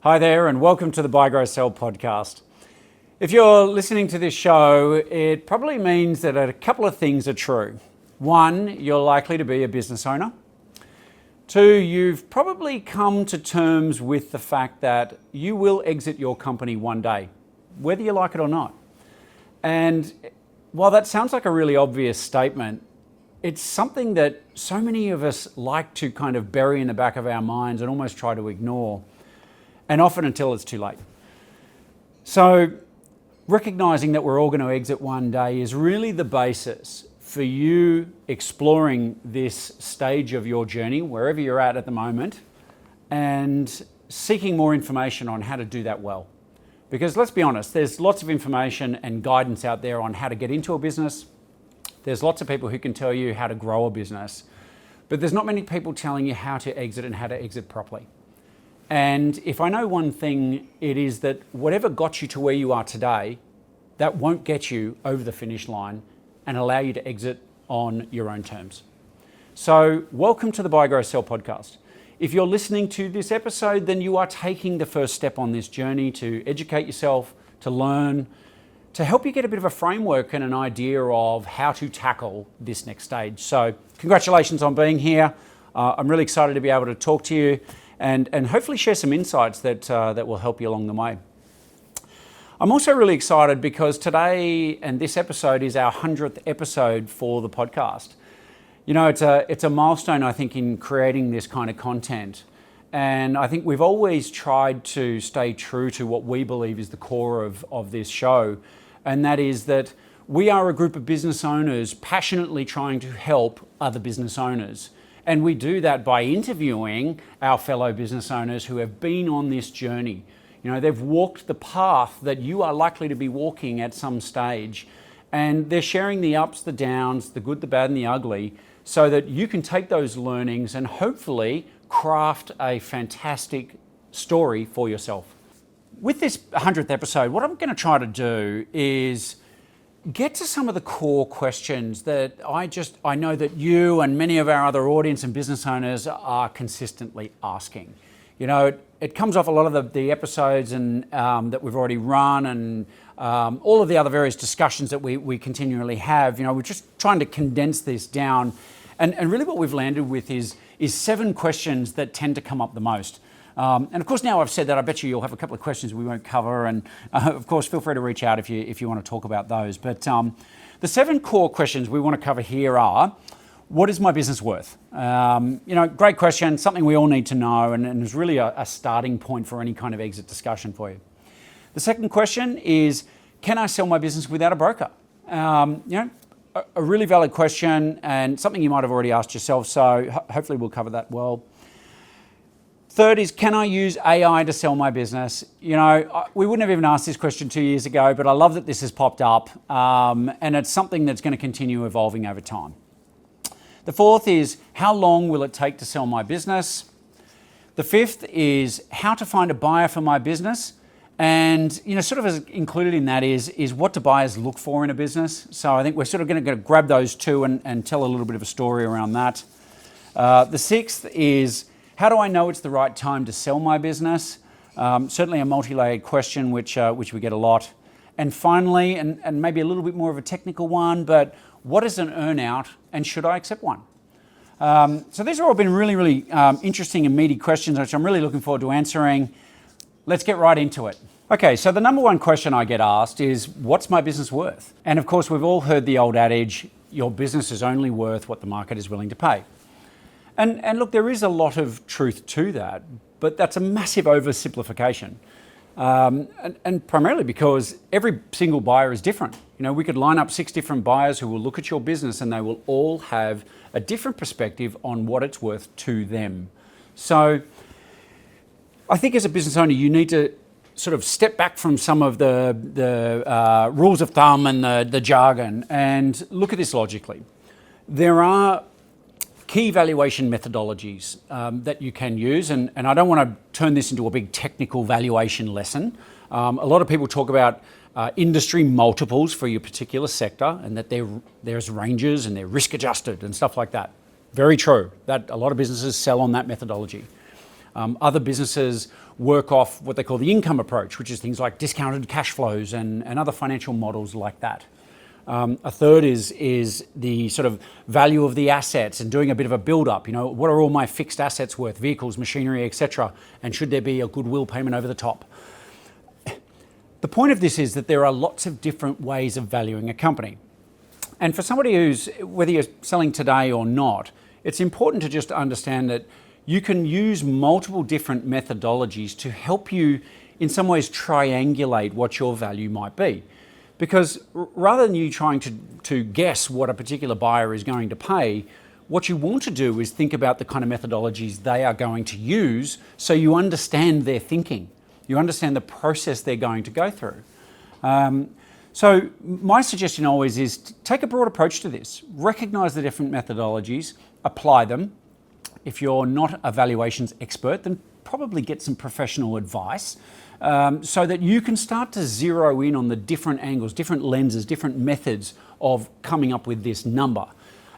Hi there, and welcome to the Buy, Grow, Sell podcast. If you're listening to this show, it probably means that a couple of things are true. One, you're likely to be a business owner. Two, you've probably come to terms with the fact that you will exit your company one day, whether you like it or not. And while that sounds like a really obvious statement, it's something that so many of us like to kind of bury in the back of our minds and almost try to ignore, and often until it's too late. So recognizing that we're all going to exit one day is really the basis for you exploring this stage of your journey, wherever you're at the moment, and seeking more information on how to do that well. Because let's be honest, there's lots of information and guidance out there on how to get into a business. There's lots of people who can tell you how to grow a business, but there's not many people telling you how to exit and how to exit properly. And if I know one thing, it is that whatever got you to where you are today, that won't get you over the finish line and allow you to exit on your own terms. So welcome to the Buy, Grow, Sell podcast. If you're listening to this episode, then you are taking the first step on this journey to educate yourself, to learn, to help you get a bit of a framework and an idea of how to tackle this next stage. So congratulations on being here. I'm really excited to be able to talk to you and hopefully share some insights that will help you along the way. I'm also really excited because today and this episode is our 100th episode for the podcast. You know, it's a milestone, I think, in creating this kind of content. And I think we've always tried to stay true to what we believe is the core of this show. And that is that we are a group of business owners passionately trying to help other business owners. And we do that by interviewing our fellow business owners who have been on this journey. You know, they've walked the path that you are likely to be walking at some stage. And they're sharing the ups, the downs, the good, the bad, and the ugly, so that you can take those learnings and hopefully craft a fantastic story for yourself. With this 100th episode, what I'm going to try to do is get to some of the core questions that I know that you and many of our other audience and business owners are consistently asking. You know, it comes off a lot of the episodes and that we've already run and all of the other various discussions that we continually have. You know, we're just trying to condense this down. And really what we've landed with is 7 questions that tend to come up the most. And of course, now I've said that, I bet you'll have a couple of questions we won't cover. And of course, feel free to reach out if you want to talk about those. But the 7 core questions we want to cover here are, what is my business worth? You know, great question, something we all need to know, and is really a starting point for any kind of exit discussion for you. The second question is, can I sell my business without a broker? You know, a really valid question and something you might have already asked yourself, so hopefully we'll cover that well. Third is, can I use AI to sell my business? You know, we wouldn't have even asked this question 2 years ago, but I love that this has popped up, and it's something that's going to continue evolving over time. The fourth is, how long will it take to sell my business? The fifth is, how to find a buyer for my business. And, you know, sort of as included in that is what do buyers look for in a business? So I think we're sort of going to grab those 2 and tell a little bit of a story around that. The sixth is, how do I know it's the right time to sell my business? Certainly a multi-layered question, which we get a lot. And finally, and maybe a little bit more of a technical one, but what is an earnout and should I accept one? So these have all been really, really interesting and meaty questions, which I'm really looking forward to answering. Let's get right into it. Okay, so the number one question I get asked is, what's my business worth? And of course, we've all heard the old adage, your business is only worth what the market is willing to pay. And look, there is a lot of truth to that, but that's a massive oversimplification. And primarily because every single buyer is different. You know, we could line up 6 different buyers who will look at your business and they will all have a different perspective on what it's worth to them. So I think as a business owner, you need to sort of step back from some of the rules of thumb and the jargon and look at this logically. There are key valuation methodologies that you can use, and I don't want to turn this into a big technical valuation lesson. A lot of people talk about industry multiples for your particular sector, and that there's ranges and they're risk adjusted and stuff like that. Very true. That a lot of businesses sell on that methodology. Other businesses work off what they call the income approach, which is things like discounted cash flows and other financial models like that. A third is the sort of value of the assets and doing a bit of a build-up. What are all my fixed assets worth, vehicles, machinery, etc., and should there be a goodwill payment over the top? The point of this is that there are lots of different ways of valuing a company. And for somebody whether you're selling today or not, it's important to just understand that you can use multiple different methodologies to help you in some ways triangulate what your value might be. Because rather than you trying to guess what a particular buyer is going to pay, what you want to do is think about the kind of methodologies they are going to use so you understand their thinking. You understand the process they're going to go through. So my suggestion always is to take a broad approach to this. Recognize the different methodologies, apply them. If you're not a valuations expert, then probably get some professional advice. So that you can start to zero in on the different angles, different lenses, different methods of coming up with this number.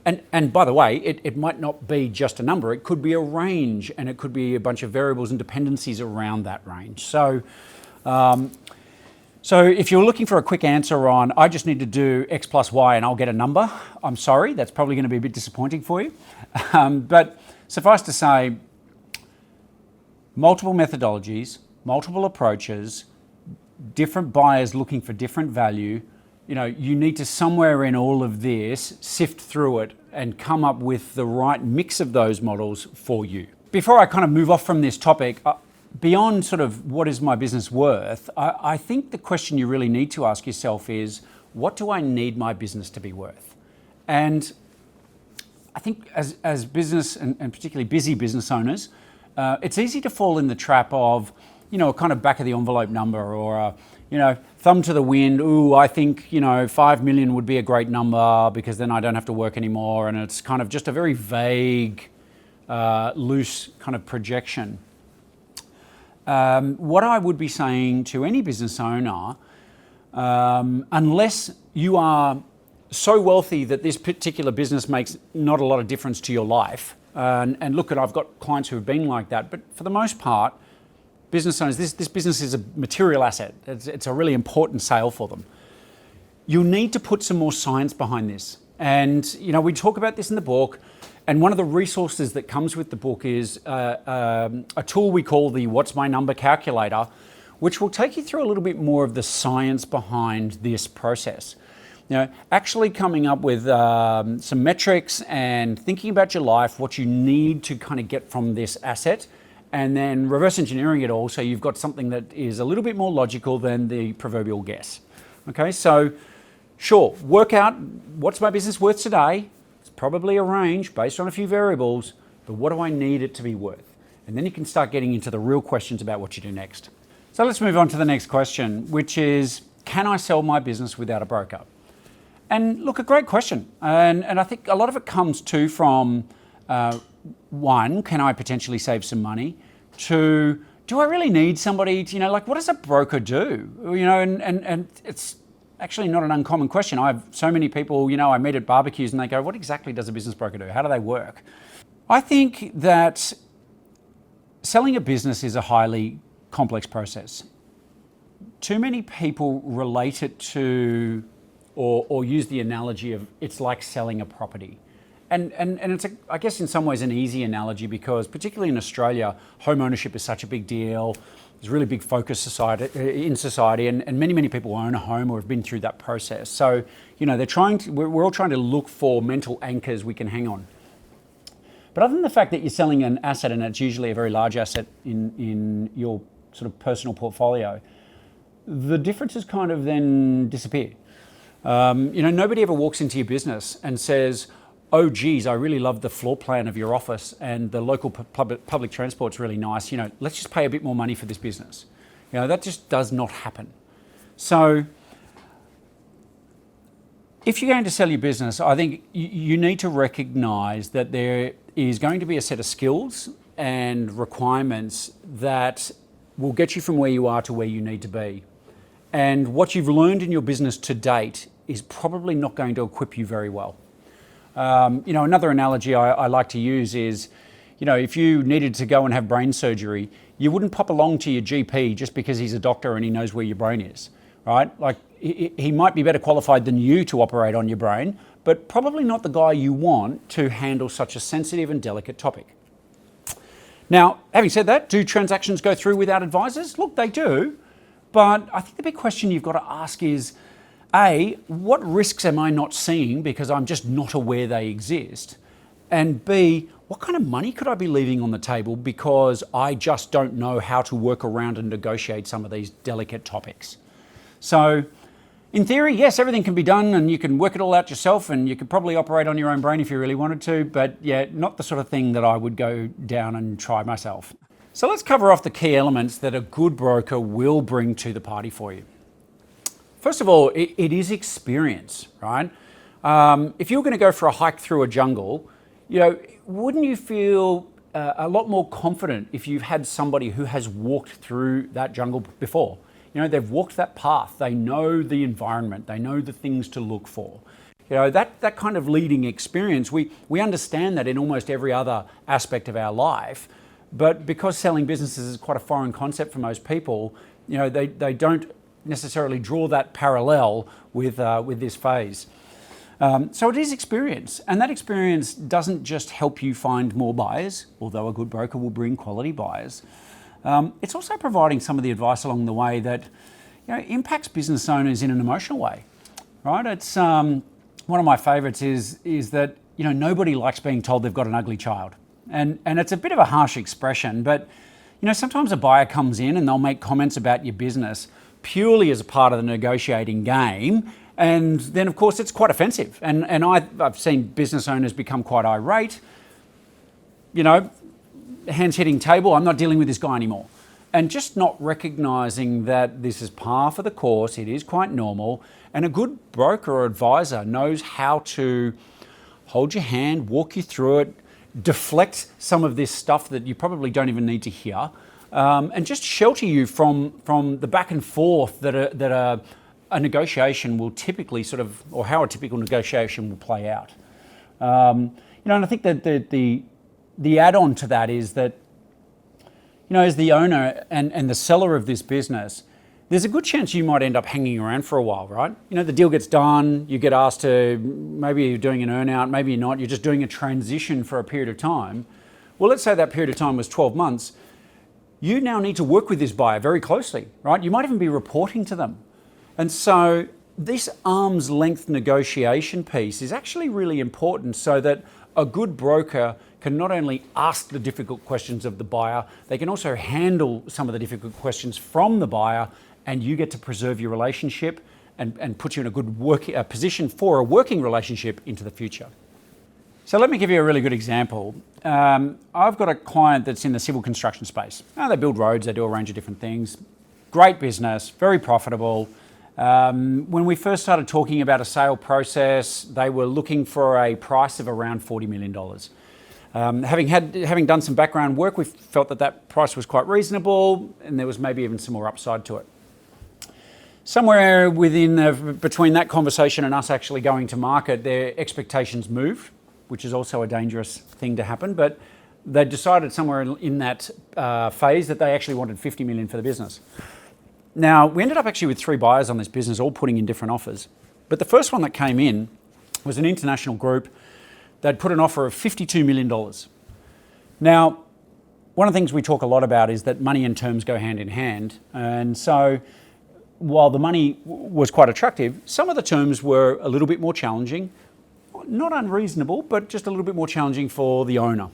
And by the way, it might not be just a number, it could be a range, and it could be a bunch of variables and dependencies around that range. So if you're looking for a quick answer on, I just need to do X plus Y and I'll get a number, I'm sorry, that's probably going to be a bit disappointing for you. But suffice to say, multiple methodologies, multiple approaches, different buyers looking for different value. You need to somewhere in all of this sift through it and come up with the right mix of those models for you. Before I kind of move off from this topic, beyond sort of what is my business worth, I think the question you really need to ask yourself is, what do I need my business to be worth? And I think as business and particularly busy business owners, it's easy to fall in the trap of a kind of back of the envelope number or thumb to the wind. Ooh, I think 5 million would be a great number because then I don't have to work anymore, and it's kind of just a very vague, loose kind of projection. What I would be saying to any business owner, unless you are so wealthy that this particular business makes not a lot of difference to your life, and look, I've got clients who have been like that, but for the most part, business owners, this business is a material asset. It's a really important sale for them. You'll need to put some more science behind this. And, we talk about this in the book. And one of the resources that comes with the book is a tool we call the What's My Number calculator, which will take you through a little bit more of the science behind this process. Actually coming up with some metrics and thinking about your life, what you need to kind of get from this asset, and then reverse engineering it all so you've got something that is a little bit more logical than the proverbial guess. Okay, so sure, work out what's my business worth today. It's probably a range based on a few variables, but what do I need it to be worth? And then you can start getting into the real questions about what you do next. So let's move on to the next question, which is, can I sell my business without a broker? And look, a great question. And I think a lot of it comes too from one, can I potentially save some money? Two, do I really need somebody to, what does a broker do? And it's actually not an uncommon question. I have so many people, I meet at barbecues and they go, what exactly does a business broker do? How do they work? I think that selling a business is a highly complex process. Too many people relate it to or use the analogy of it's like selling a property. And it's, I guess, in some ways an easy analogy because particularly in Australia, home ownership is such a big deal. There's a really big focus in society and many people own a home or have been through that process. So, we're all trying to look for mental anchors we can hang on. But other than the fact that you're selling an asset and it's usually a very large asset in your sort of personal portfolio, the differences kind of then disappear. Nobody ever walks into your business and says, oh geez, I really love the floor plan of your office and the local public transport's really nice. Let's just pay a bit more money for this business. That just does not happen. So if you're going to sell your business, I think you need to recognize that there is going to be a set of skills and requirements that will get you from where you are to where you need to be. And what you've learned in your business to date is probably not going to equip you very well. Another analogy I like to use is, if you needed to go and have brain surgery, you wouldn't pop along to your GP just because he's a doctor and he knows where your brain is, right? Like he might be better qualified than you to operate on your brain, but probably not the guy you want to handle such a sensitive and delicate topic. Now, having said that, do transactions go through without advisors? Look, they do, but I think the big question you've got to ask is, A, what risks am I not seeing because I'm just not aware they exist? And B, what kind of money could I be leaving on the table because I just don't know how to work around and negotiate some of these delicate topics? So, in theory, yes, everything can be done and you can work it all out yourself and you could probably operate on your own brain if you really wanted to, but yeah, not the sort of thing that I would go down and try myself. So let's cover off the key elements that a good broker will bring to the party for you. First of all, it is experience, right? If you're going to go for a hike through a jungle, wouldn't you feel a lot more confident if you've had somebody who has walked through that jungle before? They've walked that path, they know the environment, they know the things to look for. That kind of leading experience, we understand that in almost every other aspect of our life, but because selling businesses is quite a foreign concept for most people, they don't necessarily draw that parallel with this phase. So it is experience, and that experience doesn't just help you find more buyers, although a good broker will bring quality buyers. It's also providing some of the advice along the way that impacts business owners in an emotional way, right? It's one of my favourites is that nobody likes being told they've got an ugly child, and it's a bit of a harsh expression, but sometimes a buyer comes in and they'll make comments about your business purely as a part of the negotiating game, and then of course it's quite offensive, and I've seen business owners become quite irate. Hands hitting table, I'm not dealing with this guy anymore. And just not recognising that this is par for the course, it is quite normal, and a good broker or advisor knows how to hold your hand, walk you through it, deflect some of this stuff that you probably don't even need to hear, and just shelter you from the back and forth that a negotiation will typically or how a typical negotiation will play out. And I think that the add-on to that is that, as the owner and the seller of this business, there's a good chance you might end up hanging around for a while, right? The deal gets done, you get asked to, maybe you're doing an earnout, maybe you're not, you're just doing a transition for a period of time. Well, let's say that period of time was 12 months. You now need to work with this buyer very closely, right? You might even be reporting to them. And so this arm's length negotiation piece is actually really important so that a good broker can not only ask the difficult questions of the buyer, they can also handle some of the difficult questions from the buyer, and you get to preserve your relationship and put you in a good position for a working relationship into the future. So let me give you a really good example. I've got a client that's in the civil construction space. They build roads, they do a range of different things. Great business, very profitable. When we first started talking about a sale process, they were looking for a price of around $40 million. Having done some background work, we felt that price was quite reasonable, and there was maybe even some more upside to it. Somewhere between that conversation and us actually going to market, their expectations moved, which is also a dangerous thing to happen, but they decided somewhere in that phase that they actually wanted $50 million for the business. Now, we ended up actually with 3 buyers on this business, all putting in different offers. But the first one that came in was an international group. They'd put an offer of $52 million. Now, one of the things we talk a lot about is that money and terms go hand in hand. And so while the money was quite attractive, some of the terms were a little bit more challenging, not unreasonable, but just a little bit more challenging for the owner.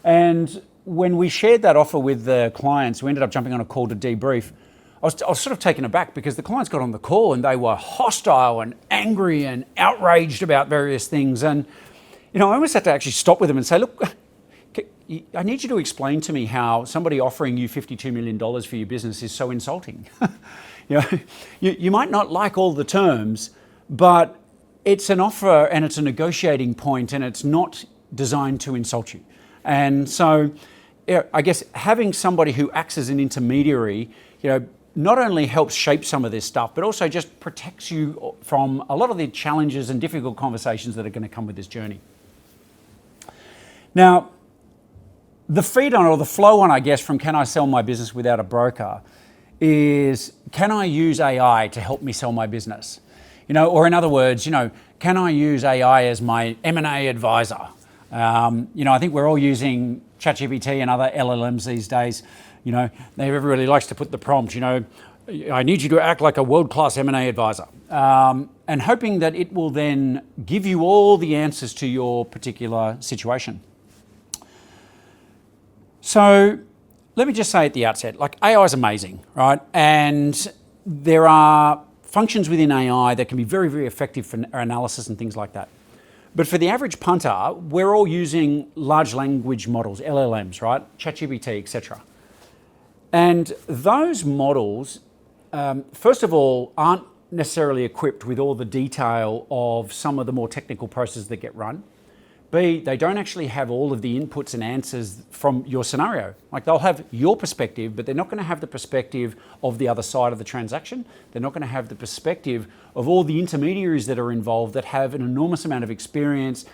And when we shared that offer with the clients, we ended up jumping on a call to debrief. I was sort of taken aback because the clients got on the call and they were hostile and angry and outraged about various things. And, I almost had to actually stop with them and say, look, I need you to explain to me how somebody offering you $52 million for your business is so insulting. You might not like all the terms, but it's an offer and it's a negotiating point and it's not designed to insult you. And so I guess having somebody who acts as an intermediary, not only helps shape some of this stuff, but also just protects you from a lot of the challenges and difficult conversations that are going to come with this journey. Now, The feed on, or the flow on, I guess, from can I sell my business without a broker is, can I use AI to help me sell my business? Or in other words, can I use AI as my M&A advisor? I think we're all using ChatGPT and other LLMs these days. Everybody likes to put the prompt, I need you to act like a world-class M&A advisor, and hoping that it will then give you all the answers to your particular situation. So let me just say at the outset, AI is amazing, right? And there are functions within AI that can be very, very effective for analysis and things like that. But for the average punter, we're all using large language models, LLMs, right? ChatGPT, etc. And those models, first of all, aren't necessarily equipped with all the detail of some of the more technical processes that get run. B, they don't actually have all of the inputs and answers from your scenario. They'll have your perspective, but they're not going to have the perspective of the other side of the transaction. They're not going to have the perspective of all the intermediaries that are involved that have an enormous amount of experience,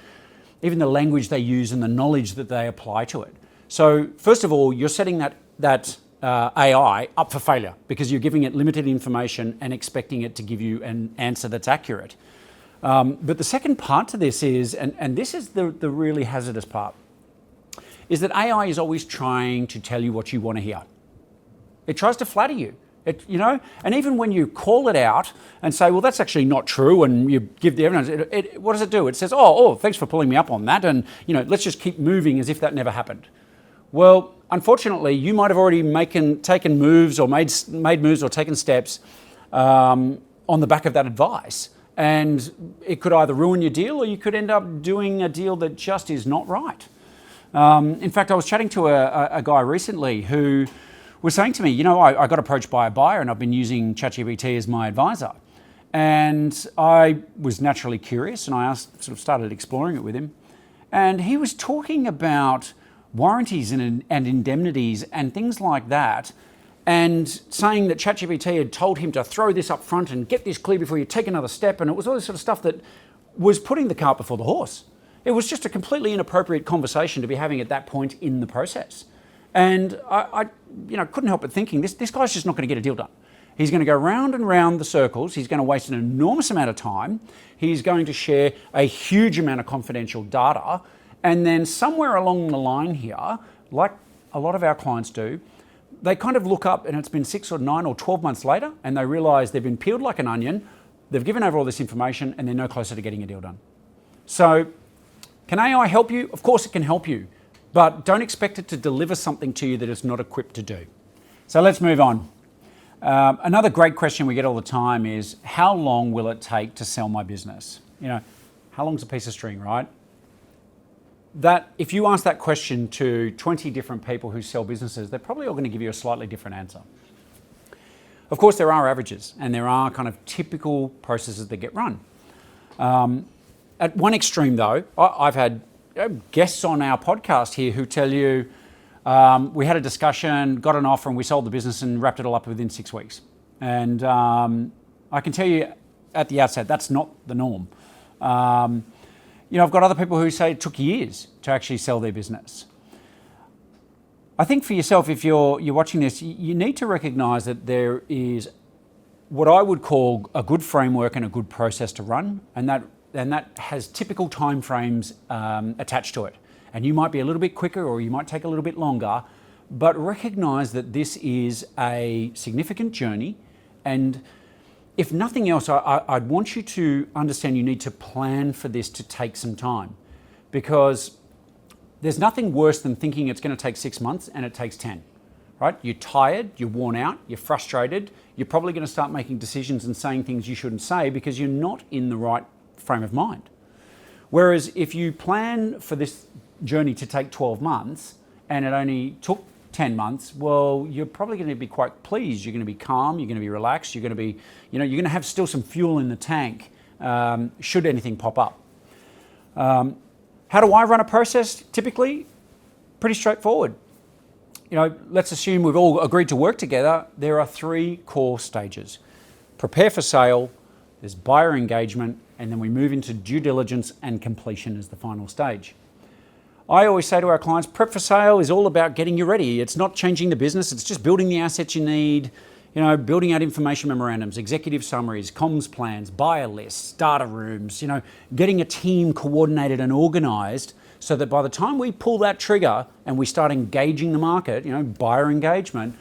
even the language they use and the knowledge that they apply to it. So first of all, you're setting that AI up for failure because you're giving it limited information and expecting it to give you an answer that's accurate. But the second part to this is, and this is the really hazardous part, is that AI is always trying to tell you what you want to hear. It tries to flatter you, and even when you call it out and say, well, that's actually not true, and you give the evidence, what does it do? It says, oh, thanks for pulling me up on that, and let's just keep moving as if that never happened. Well, unfortunately, you might have already taken moves or made moves or taken steps on the back of that advice. And it could either ruin your deal or you could end up doing a deal that just is not right. In fact, I was chatting to a guy recently who was saying to me, I got approached by a buyer and I've been using ChatGPT as my advisor. And I was naturally curious and I started exploring it with him. And he was talking about warranties and indemnities and things like that, and saying that ChatGPT had told him to throw this up front and get this clear before you take another step. And it was all this sort of stuff that was putting the cart before the horse. It was just a completely inappropriate conversation to be having at that point in the process. And I couldn't help but thinking, this guy's just not going to get a deal done. He's going to go round and round the circles. He's going to waste an enormous amount of time. He's going to share a huge amount of confidential data. And then somewhere along the line here, like a lot of our clients do, they kind of look up and it's been 6 or 9 or 12 months later and they realize they've been peeled like an onion, they've given over all this information and they're no closer to getting a deal done. So can AI help you? Of course it can help you, but don't expect it to deliver something to you that it's not equipped to do. So let's move on. Another great question we get all the time is, how long will it take to sell my business? How long's a piece of string, right? That if you ask that question to 20 different people who sell businesses, they're probably all going to give you a slightly different answer. Of course, there are averages and there are kind of typical processes that get run. At one extreme though, I've had guests on our podcast here who tell you we had a discussion, got an offer and we sold the business and wrapped it all up within 6 weeks. And I can tell you at the outset, that's not the norm. I've got other people who say it took years to actually sell their business. I think for yourself, if you're watching this, you need to recognize that there is what I would call a good framework and a good process to run, and that has typical timeframes attached to it. And you might be a little bit quicker or you might take a little bit longer, but recognize that this is a significant journey. And if nothing else, I'd want you to understand you need to plan for this to take some time, because there's nothing worse than thinking it's going to take 6 months and it takes 10, right? You're tired, you're worn out, you're frustrated, you're probably going to start making decisions and saying things you shouldn't say because you're not in the right frame of mind. Whereas if you plan for this journey to take 12 months and it only took 10 months, well, you're probably going to be quite pleased. You're going to be calm, you're going to be relaxed, you're going to be, you're going to have still some fuel in the tank should anything pop up. How do I run a process? Typically, pretty straightforward. Let's assume we've all agreed to work together. There are 3 core stages. Prepare for sale, there's buyer engagement, and then we move into due diligence and completion as the final stage. I always say to our clients, prep for sale is all about getting you ready. It's not changing the business, it's just building the assets you need, building out information memorandums, executive summaries, comms plans, buyer lists, data rooms, getting a team coordinated and organized so that by the time we pull that trigger and we start engaging the market, buyer engagement,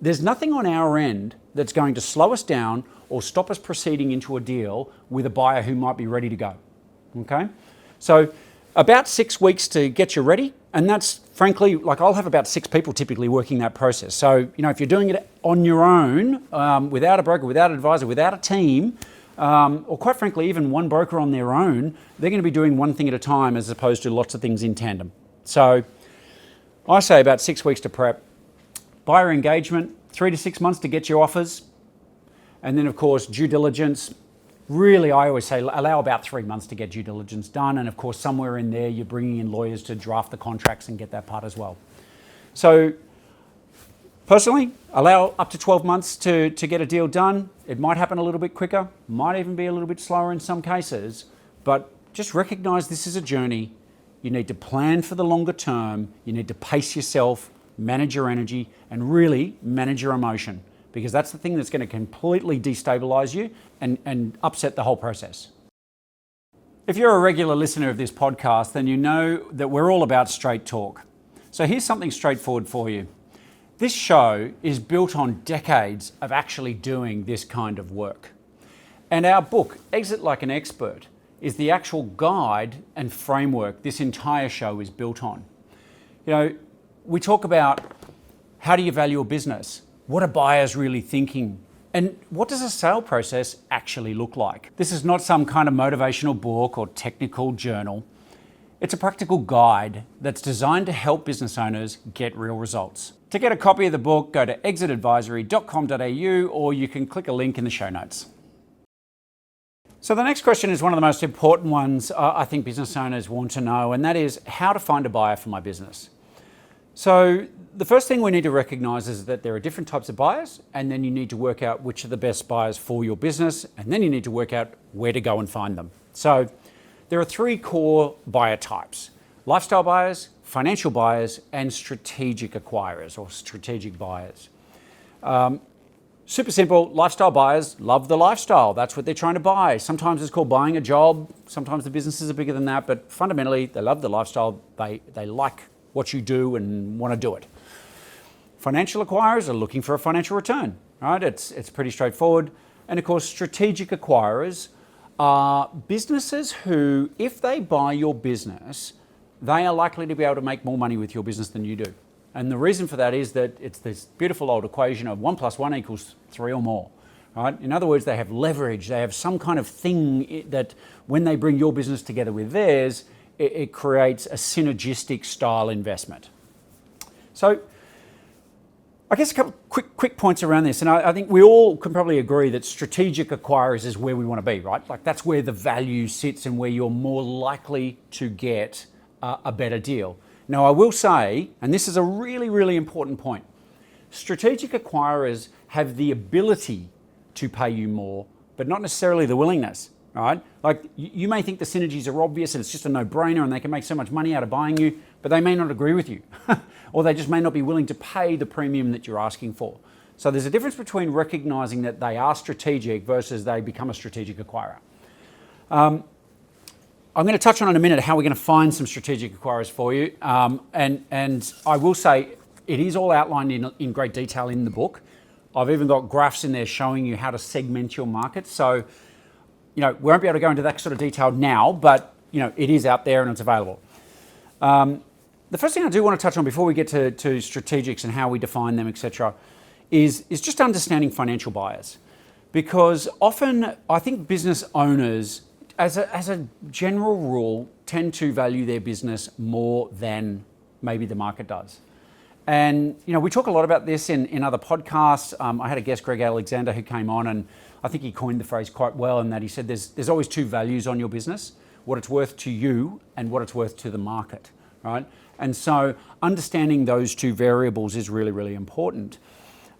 there's nothing on our end that's going to slow us down or stop us proceeding into a deal with a buyer who might be ready to go. Okay? So about 6 weeks to get you ready, and that's frankly, I'll have about 6 people typically working that process. So, if you're doing it on your own, without a broker, without an advisor, without a team, or quite frankly, even one broker on their own, they're going to be doing one thing at a time as opposed to lots of things in tandem. So I say about 6 weeks to prep. Buyer engagement, 3 to 6 months to get your offers. And then, of course, due diligence. Really, I always say allow about 3 months to get due diligence done. And of course, somewhere in there, you're bringing in lawyers to draft the contracts and get that part as well. So personally, allow up to 12 months to get a deal done. It might happen a little bit quicker, might even be a little bit slower in some cases, but just recognize this is a journey. You need to plan for the longer term. You need to pace yourself, manage your energy, and really manage your emotion, because that's the thing that's going to completely destabilize you and upset the whole process. If you're a regular listener of this podcast, then you know that we're all about straight talk. So here's something straightforward for you. This show is built on decades of actually doing this kind of work. And our book, Exit Like an Expert, is the actual guide and framework this entire show is built on. We talk about how do you value a business? What are buyers really thinking? And what does a sale process actually look like? This is not some kind of motivational book or technical journal. It's a practical guide that's designed to help business owners get real results. To get a copy of the book, go to exitadvisory.com.au, or you can click a link in the show notes. So the next question is one of the most important ones I think business owners want to know, and that is how to find a buyer for my business. So the first thing we need to recognize is that there are different types of buyers, and then you need to work out which are the best buyers for your business, and then you need to work out where to go and find them. So there are 3 core buyer types: lifestyle buyers, financial buyers, and strategic acquirers or strategic buyers. Super simple, lifestyle buyers love the lifestyle. That's what they're trying to buy. Sometimes it's called buying a job. Sometimes the businesses are bigger than that, but fundamentally they love the lifestyle. They like what you do and want to do it. Financial acquirers are looking for a financial return, right? It's pretty straightforward. And of course, strategic acquirers are businesses who, if they buy your business, they are likely to be able to make more money with your business than you do. And the reason for that is that it's this beautiful old equation of 1 + 1 = 3 or more, right? In other words, they have leverage. They have some kind of thing that when they bring your business together with theirs, it creates a synergistic style investment. So I guess a couple quick points around this, and I think we all can probably agree that strategic acquirers is where we want to be, right? That's where the value sits and where you're more likely to get a better deal. Now, I will say, and this is a really, really important point, strategic acquirers have the ability to pay you more, but not necessarily the willingness, right? You may think the synergies are obvious and it's just a no-brainer and they can make so much money out of buying you, but they may not agree with you, or they just may not be willing to pay the premium that you're asking for. So there's a difference between recognizing that they are strategic versus they become a strategic acquirer. I'm going to touch on in a minute how we're going to find some strategic acquirers for you. And I will say it is all outlined in great detail in the book. I've even got graphs in there showing you how to segment your market. So, we won't be able to go into that sort of detail now, but, it is out there and it's available. The first thing I do want to touch on before we get to strategics and how we define them, etc., is just understanding financial buyers. Because often I think business owners, as a general rule, tend to value their business more than maybe the market does. And, we talk a lot about this in other podcasts. I had a guest, Greg Alexander, who came on, and I think he coined the phrase quite well in that he said there's always 2 values on your business: what it's worth to you and what it's worth to the market, right? And so understanding those 2 variables is really, really important.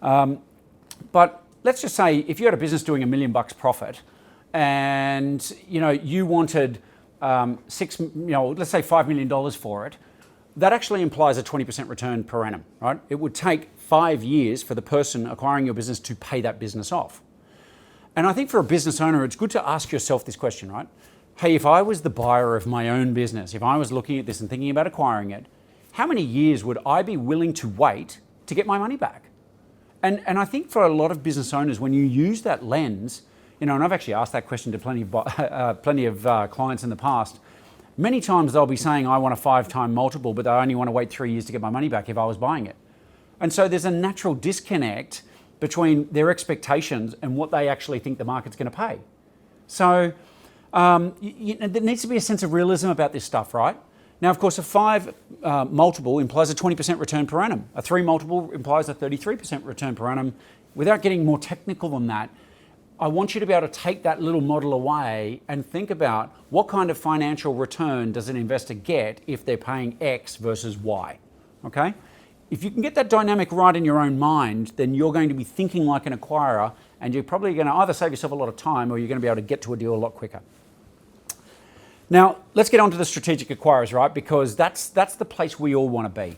But let's just say if you had a business doing $1 million profit, and you wanted let's say $5 million for it, that actually implies a 20% return per annum, right? It would take 5 years for the person acquiring your business to pay that business off. And I think for a business owner, it's good to ask yourself this question, right? Hey, if I was the buyer of my own business, if I was looking at this and thinking about acquiring it, how many years would I be willing to wait to get my money back? And I think for a lot of business owners, when you use that lens, and I've actually asked that question to plenty of clients in the past, many times they'll be saying, I want a 5-time multiple, but I only want to wait 3 years to get my money back if I was buying it. And so there's a natural disconnect between their expectations and what they actually think the market's going to pay. So there needs to be a sense of realism about this stuff, right? Now, of course, a 5 multiple implies a 20% return per annum. A 3 multiple implies a 33% return per annum. Without getting more technical than that, I want you to be able to take that little model away and think about what kind of financial return does an investor get if they're paying X versus Y, okay? If you can get that dynamic right in your own mind, then you're going to be thinking like an acquirer, and you're probably going to either save yourself a lot of time or you're going to be able to get to a deal a lot quicker. Now, let's get on to the strategic acquirers, right? Because that's the place we all want to be.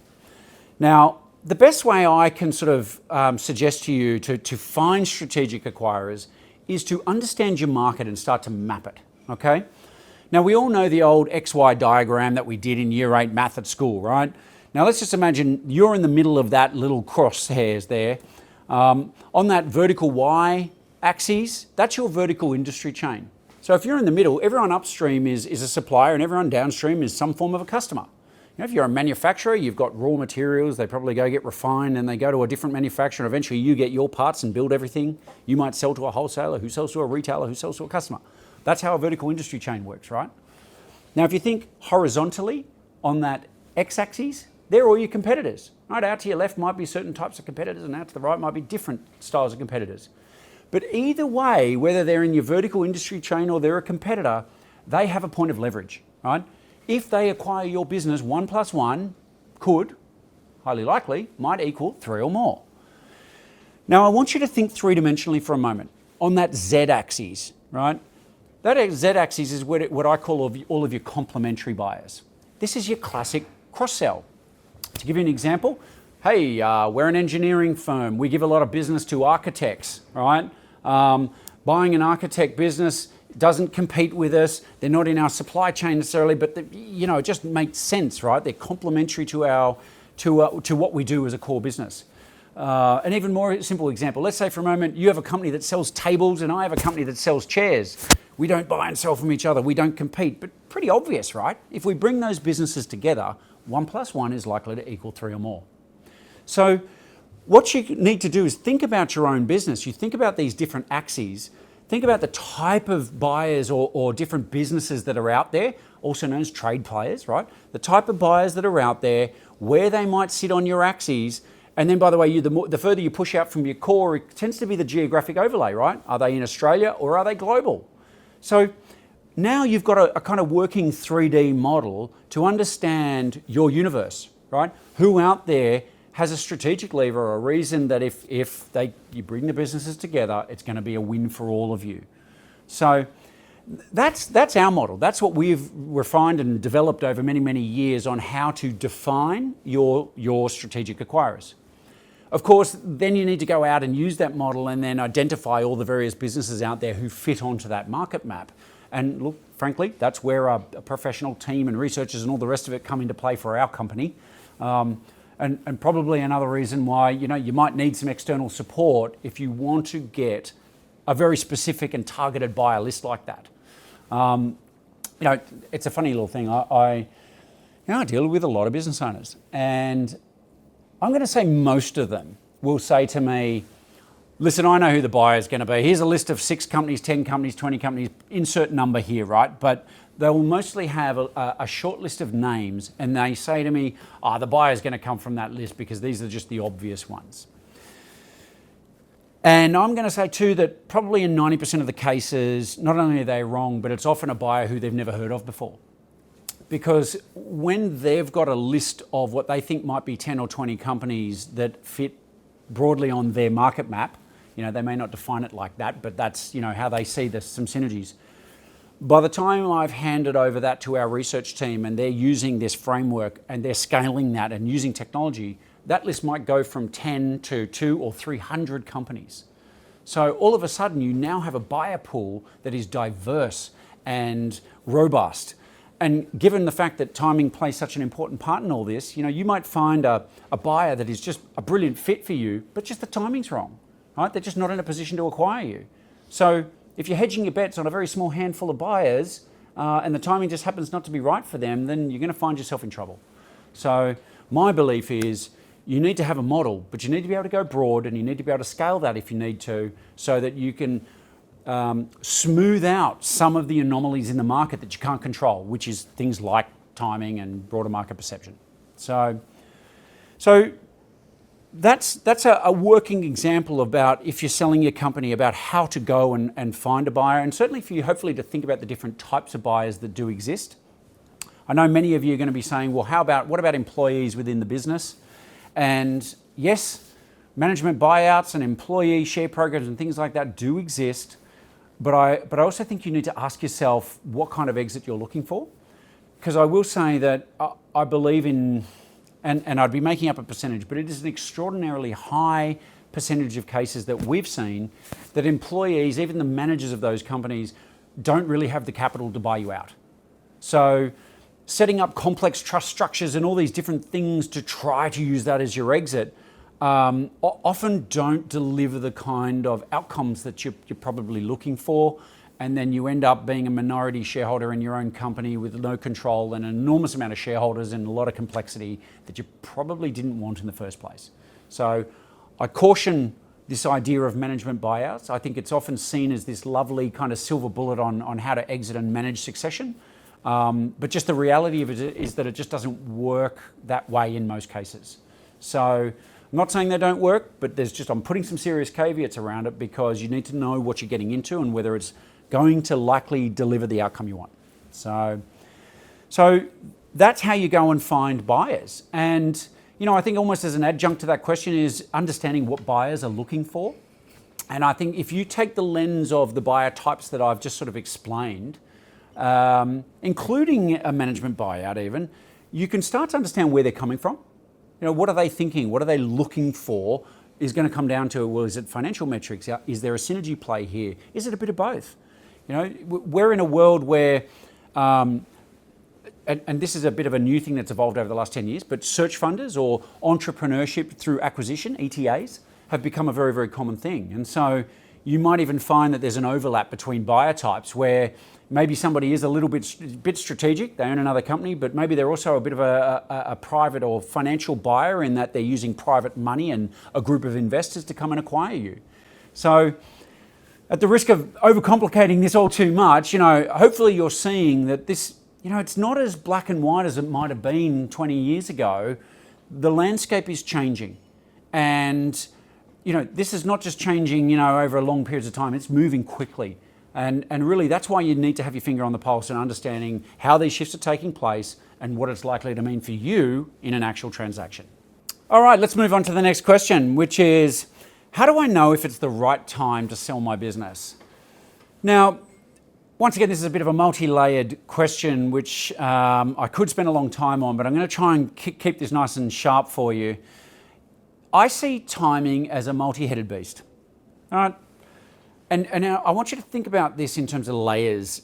Now, the best way I can sort of suggest to you to find strategic acquirers is to understand your market and start to map it, okay? Now, we all know the old XY diagram that we did in year 8 math at school, right? Now, let's just imagine you're in the middle of that little crosshairs there. On that vertical Y axis, that's your vertical industry chain. So if you're in the middle, everyone upstream is a supplier and everyone downstream is some form of a customer. You know, if you're a manufacturer, you've got raw materials, they probably go get refined and they go to a different manufacturer and eventually you get your parts and build everything. You might sell to a wholesaler who sells to a retailer who sells to a customer. That's how a vertical industry chain works, right? Now, if you think horizontally on that x-axis, they're all your competitors, right? Out to your left might be certain types of competitors and out to the right might be different styles of competitors. But either way, whether they're in your vertical industry chain or they're a competitor, they have a point of leverage, right? If they acquire your business, 1 + 1 could, highly likely, might equal 3 or more. Now, I want you to think 3-dimensionally for a moment. On that z-axis, right? That z-axis is what I call all of your complementary buyers. This is your classic cross-sell. To give you an example, hey, we're an engineering firm. We give a lot of business to architects, right? Buying an architect business doesn't compete with us. They're not in our supply chain necessarily, but it just makes sense, right? They're complementary to what we do as a core business. An even more simple example, let's say for a moment you have a company that sells tables and I have a company that sells chairs. We don't buy and sell from each other. We don't compete, but pretty obvious, right? If we bring those businesses together, 1 + 1 is likely to equal 3 or more. So what you need to do is think about your own business. You think about these different axes. Think about the type of buyers or different businesses that are out there, also known as trade players, right? The type of buyers that are out there, where they might sit on your axes. And then, by the way, the further you push out from your core, it tends to be the geographic overlay, right? Are they in Australia or are they global? So now you've got a kind of working 3D model to understand your universe, right? Who out there has a strategic lever or a reason that if you bring the businesses together, it's going to be a win for all of you. So that's our model. That's what we've refined and developed over many, many years on how to define your strategic acquirers. Of course, then you need to go out and use that model and then identify all the various businesses out there who fit onto that market map. And look, frankly, that's where a professional team and researchers and all the rest of it come into play for our company. And probably another reason why you might need some external support if you want to get a very specific and targeted buyer list like that. It's a funny little thing. I deal with a lot of business owners, and I'm going to say most of them will say to me, listen, I know who the buyer is going to be. Here's a list of 6 companies, 10 companies, 20 companies, insert number here, right? But they will mostly have a short list of names, and they say to me, the buyer is going to come from that list because these are just the obvious ones. And I'm going to say too that probably in 90% of the cases, not only are they wrong, but it's often a buyer who they've never heard of before. Because when they've got a list of what they think might be 10 or 20 companies that fit broadly on their market map, they may not define it like that, but that's how they see some synergies. By the time I've handed over that to our research team and they're using this framework and they're scaling that and using technology, that list might go from 10 to 200 or 300 companies. So all of a sudden you now have a buyer pool that is diverse and robust. And given the fact that timing plays such an important part in all this, you might find a buyer that is just a brilliant fit for you, but just the timing's wrong, right? They're just not in a position to acquire you. So if you're hedging your bets on a very small handful of buyers and the timing just happens not to be right for them, then you're going to find yourself in trouble. So my belief is you need to have a model, but you need to be able to go broad and you need to be able to scale that if you need to, so that you can smooth out some of the anomalies in the market that you can't control, which is things like timing and broader market perception. So that's a working example about if you're selling your company, about how to go and find a buyer, and certainly for you hopefully to think about the different types of buyers that do exist. I know many of you are going to be saying, well, what about employees within the business? And yes, management buyouts and employee share programs and things like that do exist. But I also think you need to ask yourself what kind of exit you're looking for. Because I will say that I believe in, and I'd be making up a percentage, but it is an extraordinarily high percentage of cases that we've seen that employees, even the managers of those companies, don't really have the capital to buy you out. So setting up complex trust structures and all these different things to try to use that as your exit often don't deliver the kind of outcomes that you're probably looking for, and then you end up being a minority shareholder in your own company with no control and an enormous amount of shareholders and a lot of complexity that you probably didn't want in the first place. So I caution this idea of management buyouts. I think it's often seen as this lovely kind of silver bullet on how to exit and manage succession. But just the reality of it is that it just doesn't work that way in most cases. So I'm not saying they don't work, but I'm putting some serious caveats around it because you need to know what you're getting into and whether it's going to likely deliver the outcome you want. So that's how you go and find buyers. And, I think almost as an adjunct to that question is understanding what buyers are looking for. And I think if you take the lens of the buyer types that I've just sort of explained, including a management buyout even, you can start to understand where they're coming from. What are they thinking? What are they looking for? Is going to come down to, well, is it financial metrics? Is there a synergy play here? Is it a bit of both? We're in a world where, and this is a bit of a new thing that's evolved over the last 10 years, but search funders or entrepreneurship through acquisition, ETAs, have become a very, very common thing. And so you might even find that there's an overlap between buyer types where maybe somebody is a little bit strategic, they own another company, but maybe they're also a bit of a private or financial buyer in that they're using private money and a group of investors to come and acquire you. So at the risk of overcomplicating this all too much, hopefully you're seeing that this, it's not as black and white as it might have been 20 years ago. The landscape is changing. And, this is not just changing, over a long periods of time, it's moving quickly. And really, that's why you need to have your finger on the pulse and understanding how these shifts are taking place and what it's likely to mean for you in an actual transaction. All right, let's move on to the next question, which is, how do I know if it's the right time to sell my business? Now, once again, this is a bit of a multi-layered question, which I could spend a long time on, but I'm going to try and keep this nice and sharp for you. I see timing as a multi-headed beast. All right. And now I want you to think about this in terms of layers.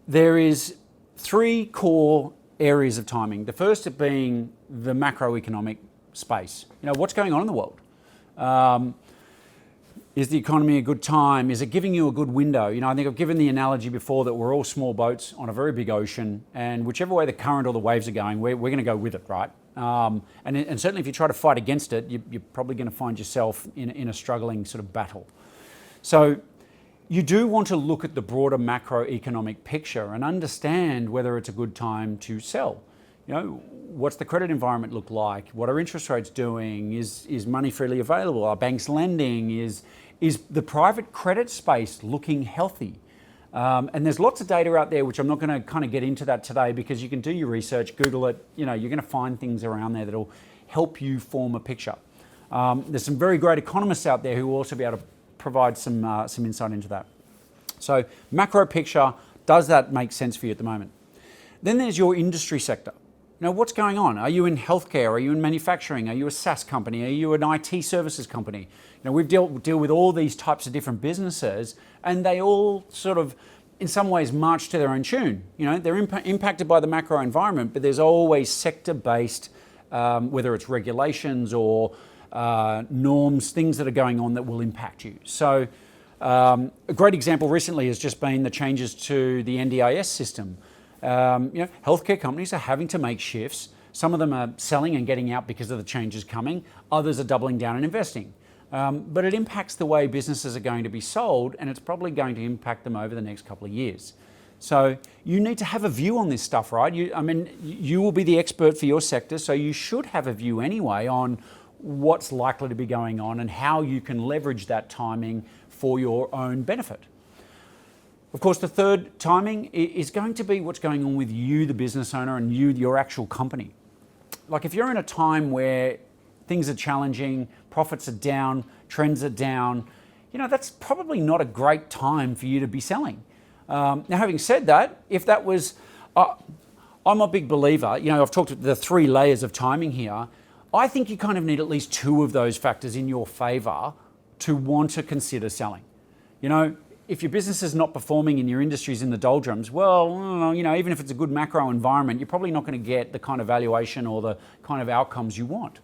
There is 3 core areas of timing. The first being the macroeconomic space. What's going on in the world? Is the economy a good time? Is it giving you a good window? I think I've given the analogy before that we're all small boats on a very big ocean, and whichever way the current or the waves are going, we're going to go with it, right? And certainly if you try to fight against it, you're probably going to find yourself in a struggling sort of battle. So you do want to look at the broader macroeconomic picture and understand whether it's a good time to sell. What's the credit environment look like? What are interest rates doing? Is money freely available? Are banks lending? Is the private credit space looking healthy? And there's lots of data out there, which I'm not going to kind of get into that today because you can do your research, Google it. You're going to find things around there that'll help you form a picture. There's some very great economists out there who will also be able to provide some insight into that. So macro picture, Does that make sense for you at the moment? Then there's your industry sector. What's going on? Are you in healthcare? Are you in manufacturing? Are you a SaaS company? Are you an IT services company? We deal with all these types of different businesses, and they all sort of, in some ways, march to their own tune. They're impacted by the macro environment, but there's always sector-based, whether it's regulations or norms, things that are going on that will impact you. So a great example recently has just been the changes to the NDIS system. Healthcare companies are having to make shifts. Some of them are selling and getting out because of the changes coming. Others are doubling down and investing. But it impacts the way businesses are going to be sold, and it's probably going to impact them over the next couple of years. So you need to have a view on this stuff, right? You will be the expert for your sector, so you should have a view anyway on what's likely to be going on and how you can leverage that timing for your own benefit. Of course, the third timing is going to be what's going on with you, the business owner, and you, your actual company. Like if you're in a time where things are challenging, profits are down, trends are down, that's probably not a great time for you to be selling. Now, having said that, if that was, I'm a big believer, I've talked about the 3 layers of timing here. I think you kind of need at least 2 of those factors in your favor to want to consider selling. If your business is not performing and your industry's in the doldrums, well, even if it's a good macro environment, you're probably not going to get the kind of valuation or the kind of outcomes you want.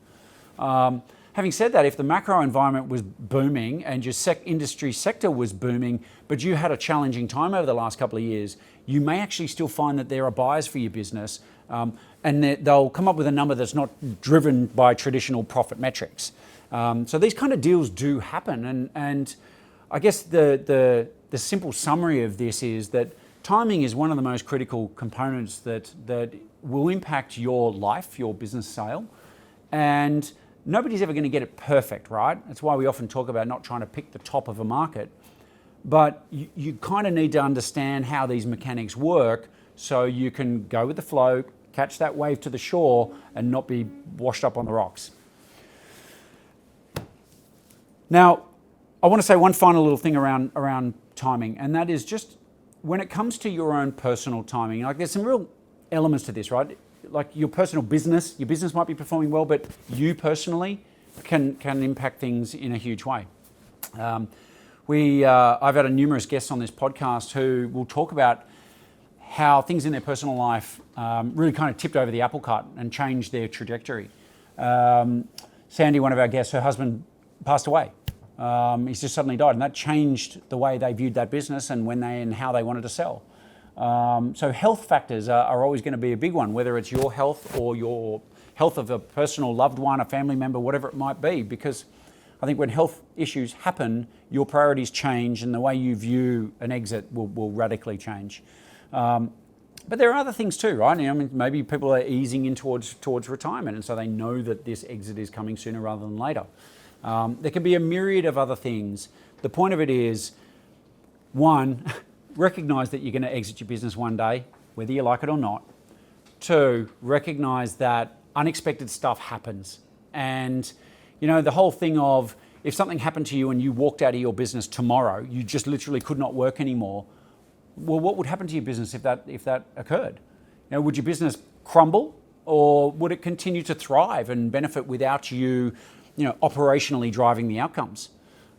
Having said that, if the macro environment was booming and your industry sector was booming, but you had a challenging time over the last couple of years, you may actually still find that there are buyers for your business, and they'll come up with a number that's not driven by traditional profit metrics. So these kind of deals do happen, and I guess the simple summary of this is that timing is one of the most critical components that will impact your life, your business sale, and nobody's ever going to get it perfect, right? That's why we often talk about not trying to pick the top of a market, but you kind of need to understand how these mechanics work so you can go with the flow, catch that wave to the shore, and not be washed up on the rocks. Now, I want to say one final little thing around timing, and that is just when it comes to your own personal timing, like there's some real elements to this, right? Like your personal business, your business might be performing well, but you personally can impact things in a huge way. I've had numerous guests on this podcast who will talk about how things in their personal life really kind of tipped over the apple cart and changed their trajectory. Sandy, one of our guests, her husband passed away. He's just suddenly died, and that changed the way they viewed that business and how they wanted to sell. So health factors are always going to be a big one, whether it's your health or your health of a personal loved one, a family member, whatever it might be, because I think when health issues happen, your priorities change and the way you view an exit will radically change. But there are other things too, right? Maybe people are easing in towards retirement, and so they know that this exit is coming sooner rather than later. There can be a myriad of other things. The point of it is, 1, recognize that you're going to exit your business one day, whether you like it or not. 2, recognize that unexpected stuff happens. And, the whole thing of if something happened to you and you walked out of your business tomorrow, you just literally could not work anymore. Well, what would happen to your business if that occurred? Would your business crumble, or would it continue to thrive and benefit without you, operationally driving the outcomes?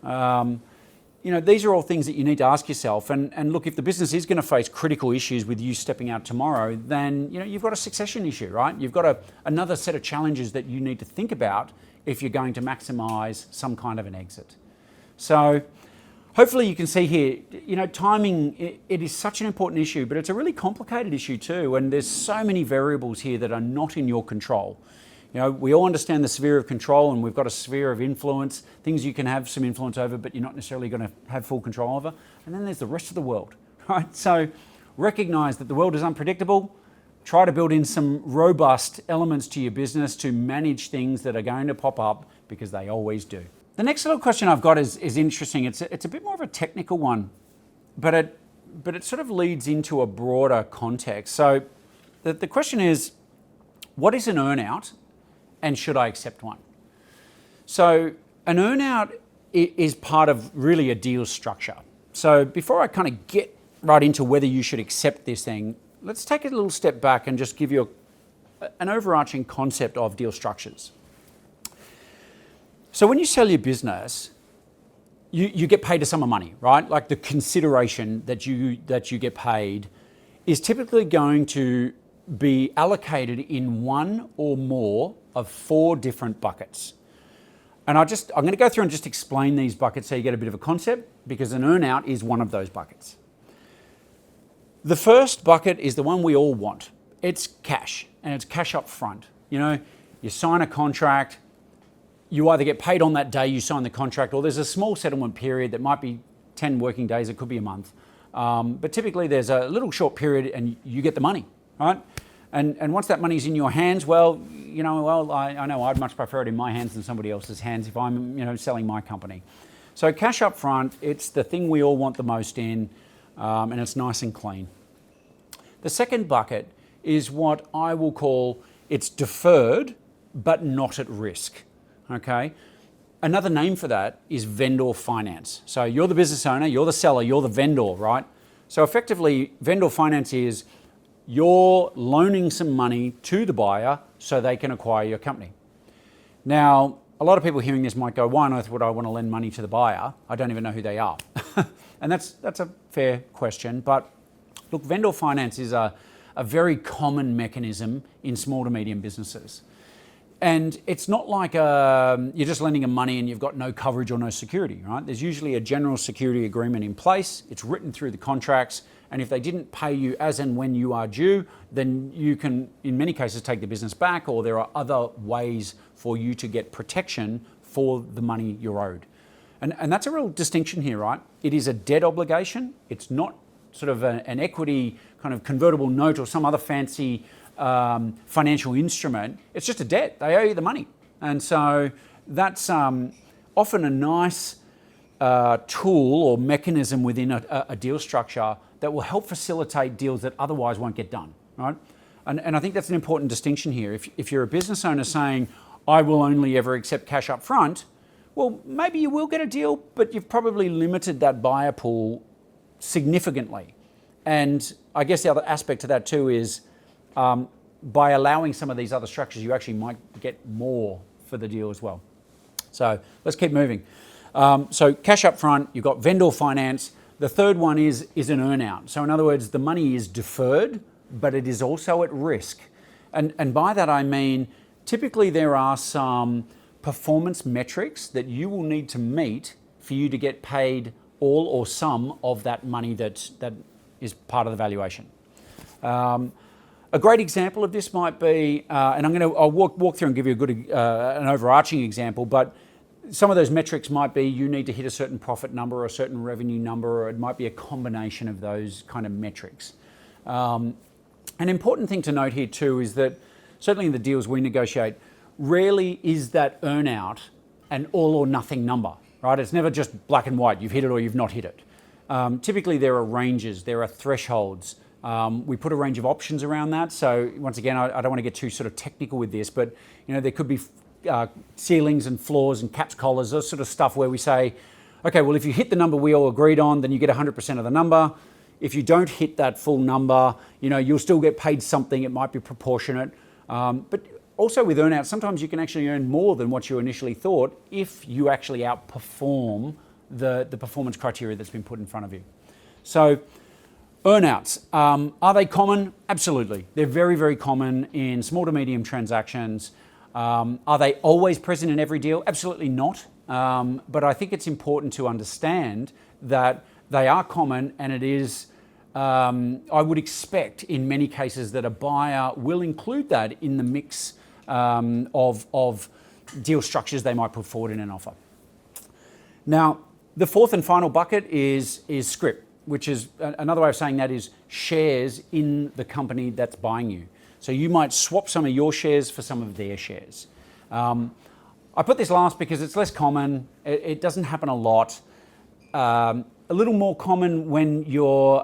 These are all things that you need to ask yourself. And look, if the business is going to face critical issues with you stepping out tomorrow, then you've got a succession issue, right? You've got another set of challenges that you need to think about if you're going to maximize some kind of an exit. So hopefully you can see here, timing, it is such an important issue, but it's a really complicated issue too. And there's so many variables here that are not in your control. We all understand the sphere of control, and we've got a sphere of influence, things you can have some influence over, but you're not necessarily going to have full control over. And then there's the rest of the world, right? So recognize that the world is unpredictable. Try to build in some robust elements to your business to manage things that are going to pop up, because they always do. The next little question I've got is interesting. It's a bit more of a technical one, but it sort of leads into a broader context. So the question is, what is an earnout, and should I accept one? So an earnout is part of really a deal structure. So before I kind of get right into whether you should accept this thing, let's take a little step back and just give you an overarching concept of deal structures. So when you sell your business, you get paid a sum of money, right? Like the consideration that you get paid is typically going to be allocated in one or more of 4 different buckets. And I'm going to go through and just explain these buckets so you get a bit of a concept, because an earnout is one of those buckets. The first bucket is the one we all want. It's cash, and it's cash up front. You know, you sign a contract, you either get paid on that day you sign the contract, or there's a small settlement period that might be 10 working days, it could be a month. But typically there's a little short period and you get the money, right? And once that money's in your hands, well, I know I'd much prefer it in my hands than somebody else's hands if I'm, selling my company. So cash up front, it's the thing we all want the most in, and it's nice and clean. The second bucket is what I will call, it's deferred, but not at risk, okay? Another name for that is vendor finance. So you're the business owner, you're the seller, you're the vendor, right? So effectively, vendor finance is you're loaning some money to the buyer so they can acquire your company. Now, a lot of people hearing this might go, why on earth would I want to lend money to the buyer? I don't even know who they are. And that's a fair question. But look, vendor finance is a very common mechanism in small to medium businesses. And it's not like you're just lending them money and you've got no coverage or no security, right? There's usually a general security agreement in place. It's written through the contracts. And if they didn't pay you as and when you are due, then you can, in many cases, take the business back, or there are other ways for you to get protection for the money you're owed. And that's a real distinction here, right? It is a debt obligation. It's not sort of an equity kind of convertible note or some other fancy financial instrument. It's just a debt. They owe you the money. And so that's often a nice tool or mechanism within a deal structure that will help facilitate deals that otherwise won't get done, right? And I think that's an important distinction here. If you're a business owner saying, I will only ever accept cash up front, well, maybe you will get a deal, but you've probably limited that buyer pool significantly. And I guess the other aspect to that too is by allowing some of these other structures, you actually might get more for the deal as well. So let's keep moving. So cash up front, you've got vendor finance. The third one is an earnout. So in other words, the money is deferred, but it is also at risk. And by that I mean, typically there are some performance metrics that you will need to meet for you to get paid all or some of that money that is part of the valuation. A great example of this might be, and I'll walk through and give you a good an overarching example, but some of those metrics might be you need to hit a certain profit number or a certain revenue number, or it might be a combination of those kind of metrics. An important thing to note here too is that certainly in the deals we negotiate, rarely is that earnout an all or nothing number, right? It's never just black and white, you've hit it or you've not hit it. Typically there are ranges, there are thresholds. We put a range of options around that. So once again, I don't want to get too sort of technical with this, but there could be ceilings and floors and caps, collars, those sort of stuff where we say, okay, well, if you hit the number we all agreed on, then you get 100% of the number. If you don't hit that full number, you'll still get paid something. It might be proportionate. But also with earnouts, sometimes you can actually earn more than what you initially thought if you actually outperform the performance criteria that's been put in front of you. So earnouts, are they common? Absolutely. They're very, very common in small to medium transactions. Are they always present in every deal? Absolutely not. But I think it's important to understand that they are common, and it is, I would expect in many cases that a buyer will include that in the mix of deal structures they might put forward in an offer. Now, the fourth and final bucket is scrip, which is another way of saying that is shares in the company that's buying you. So you might swap some of your shares for some of their shares. I put this last because it's less common. It doesn't happen a lot. A little more common when you're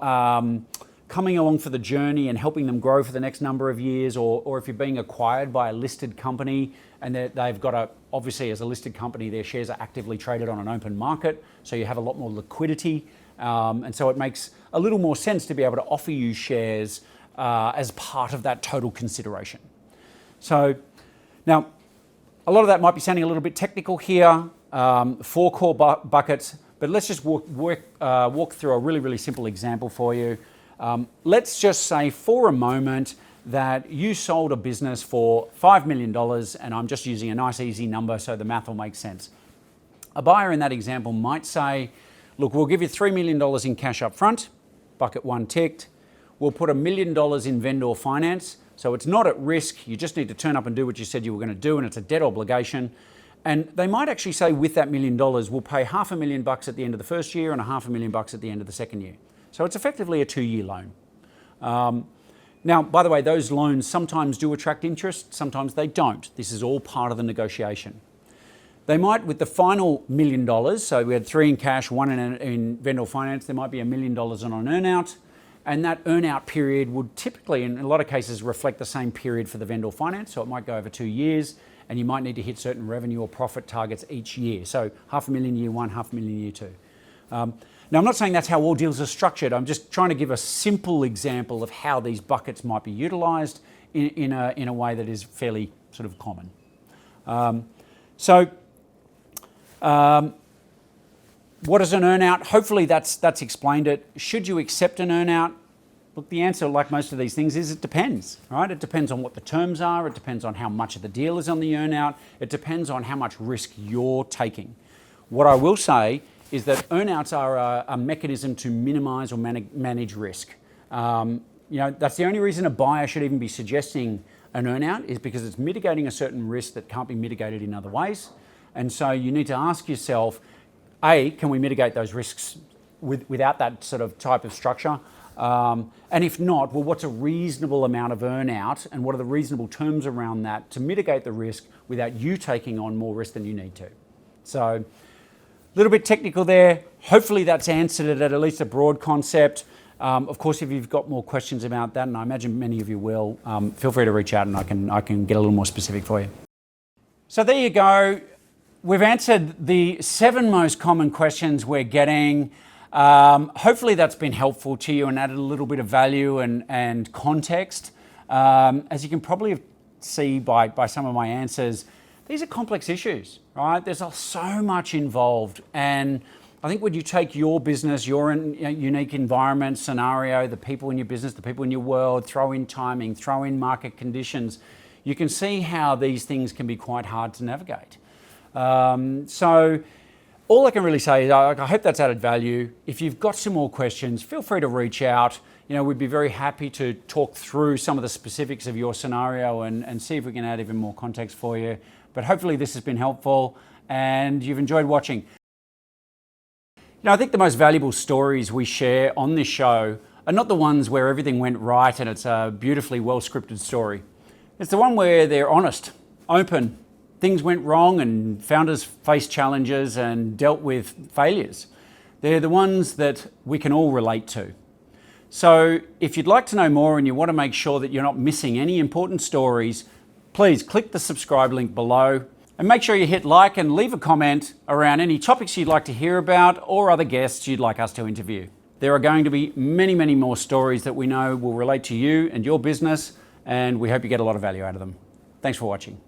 coming along for the journey and helping them grow for the next number of years, or if you're being acquired by a listed company and they've got obviously as a listed company, their shares are actively traded on an open market, so you have a lot more liquidity And so it makes a little more sense to be able to offer you shares as part of that total consideration. So now, a lot of that might be sounding a little bit technical here, 4 core buckets, but let's just walk through a really, really simple example for you. Let's just say for a moment that you sold a business for $5 million, and I'm just using a nice easy number so the math will make sense. A buyer in that example might say, look, we'll give you $3 million in cash up front, bucket 1 ticked. We'll put $1 million in vendor finance, so it's not at risk. You just need to turn up and do what you said you were going to do, and it's a debt obligation. And they might actually say with that $1 million, we'll pay $500,000 at the end of the first year and $500,000 at the end of the second year. So it's effectively a 2-year loan. Now, by the way, those loans sometimes do attract interest, sometimes they don't. This is all part of the negotiation. They might, with the final $1 million, so we had 3 in cash, 1 in vendor finance, there might be $1 million on an earnout, and that earnout period would typically, in a lot of cases, reflect the same period for the vendor finance, so it might go over 2 years, and you might need to hit certain revenue or profit targets each year. So $500,000 year 1, $500,000 year 2. Now, I'm not saying that's how all deals are structured. I'm just trying to give a simple example of how these buckets might be utilised in a way that is fairly sort of common. What is an earnout? Hopefully that's explained it. Should you accept an earnout? Look, the answer, like most of these things, is it depends, right? It depends on what the terms are. It depends on how much of the deal is on the earnout. It depends on how much risk you're taking. What I will say is that earnouts are a mechanism to minimise or manage risk. That's the only reason a buyer should even be suggesting an earnout, is because it's mitigating a certain risk that can't be mitigated in other ways. And so you need to ask yourself, A, can we mitigate those risks without that sort of type of structure? And if not, well, what's a reasonable amount of earnout and what are the reasonable terms around that to mitigate the risk without you taking on more risk than you need to? So, a little bit technical there. Hopefully that's answered it at least a broad concept. Of course, if you've got more questions about that, and I imagine many of you will, feel free to reach out and I can get a little more specific for you. So there you go. We've answered the 7 most common questions we're getting. Hopefully that's been helpful to you and added a little bit of value and context. As you can probably see by some of my answers, these are complex issues, right? There's so much involved. And I think when you take your business, your unique environment, scenario, the people in your business, the people in your world, throw in timing, throw in market conditions, you can see how these things can be quite hard to navigate. So all I can really say is I hope that's added value. If you've got some more questions, feel free to reach out. We'd be very happy to talk through some of the specifics of your scenario and see if we can add even more context for you. But hopefully this has been helpful and you've enjoyed watching. I think the most valuable stories we share on this show are not the ones where everything went right and it's a beautifully well-scripted story. It's the one where they're honest, open, things went wrong and founders faced challenges and dealt with failures. They're the ones that we can all relate to. So if you'd like to know more and you want to make sure that you're not missing any important stories, please click the subscribe link below and make sure you hit like and leave a comment around any topics you'd like to hear about or other guests you'd like us to interview. There are going to be many, many more stories that we know will relate to you and your business, and we hope you get a lot of value out of them. Thanks for watching.